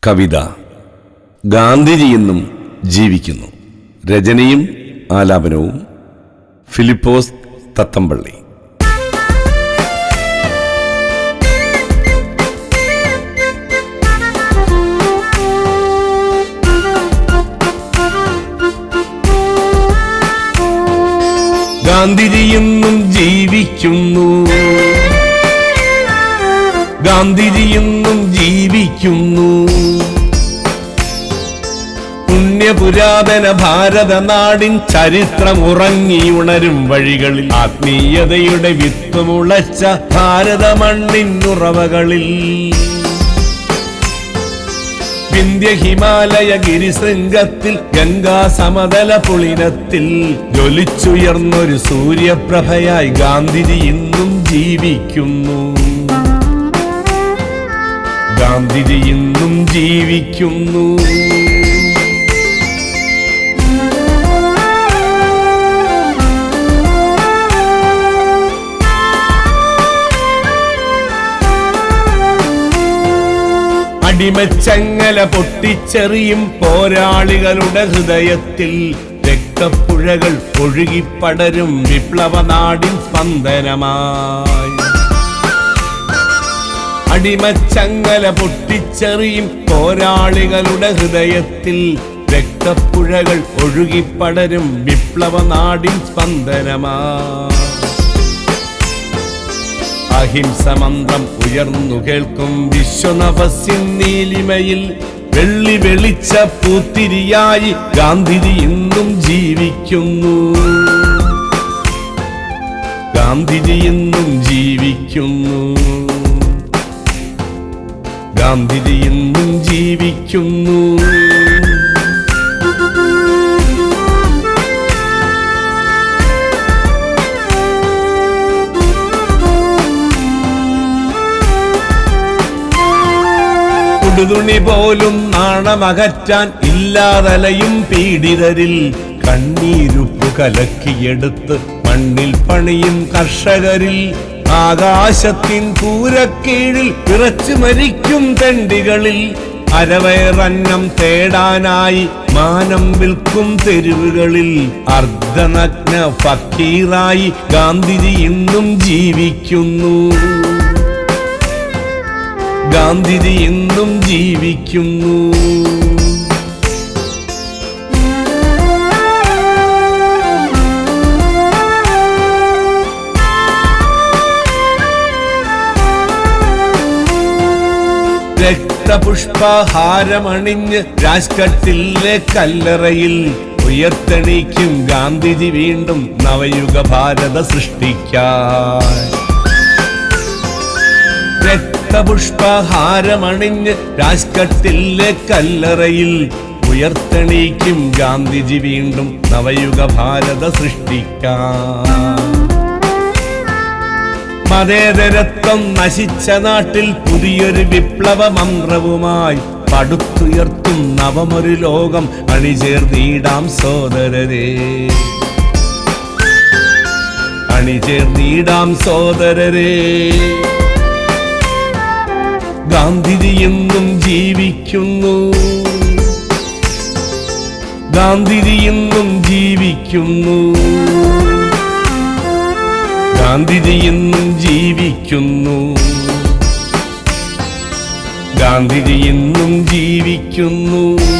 കവിത ഗാന്ധിജി എന്നും ജീവിക്കുന്നു. രചനയും ആലാപനവും ഫിലിപ്പോസ് തത്തമ്പള്ളി. ഗാന്ധിജി എന്നും ജീവിക്കുന്നു, ഗാന്ധിജി എന്നും ജീവിക്കുന്നു. പുണ്യപുരാതന ഭാരത നാടിൻ ചരിത്രം ഉറങ്ങിയുണരും വഴികളിൽ, ആത്മീയതയുടെ വിത്തുമുളച്ച ഭാരത മണ്ണിൻ ഉറവകളിൽ, വിന്ധ്യ ഹിമാലയ ഗിരിശൃംഗത്തിൽ ഗംഗാ സമതല പുളിനത്തിൽ ജ്വലിച്ചുയർന്നൊരു സൂര്യപ്രഭയായി ഗാന്ധിജി ഇന്നും ജീവിക്കുന്നു. ഗാന്ധിജി ഇന്നും ജീവിക്കുന്നു. അടിമച്ചങ്ങല പൊട്ടിച്ചെറിയും പോരാളികളുടെ ഹൃദയത്തിൽ രക്തപ്പുഴകൾ ഒഴുകിപ്പടരും വിപ്ലവനാടിൻ സ്പന്ദനമായി. അടിമച്ചങ്ങല പൊട്ടിച്ചെറിയും പോരാളികളുടെ ഹൃദയത്തിൽ രക്തപ്പുഴകൾ ഒഴുകിപ്പടരും വിപ്ലവനാടിൻ സ്പന്ദനമായി. അഹിംസമന്ത്രം ഉയർന്നു കേൾക്കും വിശ്വനഭസ്യൻ നീലിമയിൽ വെള്ളി വെളിച്ച പൂത്തിരിയായി ഗാന്ധിജി ഇന്നും ജീവിക്കുന്നു. ഗാന്ധിജി ഇന്നും ജീവിക്കുന്നു. ഗാന്ധിജി ഇന്നും ജീവിക്കുന്നു. തുണി പോലും നാണമകറ്റാൻ ഇല്ലാതലയും പീഡിതരിൽ കണ്ണീരുപ്പു കലക്കിയെടുത്ത് മണ്ണിൽ പണിയും കർഷകരിൽ, ആകാശത്തിൻ കൂരക്കീഴിൽ വിറച്ചു മരിക്കും തെണ്ടികളിൽ, അരവയറന്നം തേടാനായി മാനം വിൽക്കും തെരുവുകളിൽ അർദ്ധനഗ്ന ഫക്കീറായി ഗാന്ധിജി ഇന്നും ജീവിക്കുന്നു. ഗാന്ധിജി ഇന്നും ജീവിക്കുന്നു. രക്തപുഷ്പഹാരമണിഞ്ഞ് രാജ്ഘട്ടിലെ കല്ലറയിൽ ഉയർത്തെണീക്കും ഗാന്ധിജി വീണ്ടും നവയുഗ ഭാരത സൃഷ്ടിക്കാൻ. രക്തപുഷ്പഹാരമണിഞ്ഞ് രാജ്ഘട്ടിലെ കല്ലറയിൽ ഉയർത്തെണീക്കും ഗാന്ധിജി വീണ്ടും നവയുഗ ഭാരത സൃഷ്ടിക്കാൻ. മതേതരത്വം നശിച്ച നാട്ടിൽ പുതിയൊരു വിപ്ലവ മന്ത്രവുമായി പടുത്തുയർത്തും നവമൊരു ലോകം അണിചേർന്നിടാം സോദരരേ. അണിചേർന്നിടാം സോദരരേ. ഗാന്ധിജി എന്നും ജീവിക്കുന്നു. ഗാന്ധിജി എന്നും ജീവിക്കുന്നു. ഗാന്ധിജി എന്നും ജീവിക്കുന്നു. ഗാന്ധിജി എന്നും ജീവിക്കുന്നു.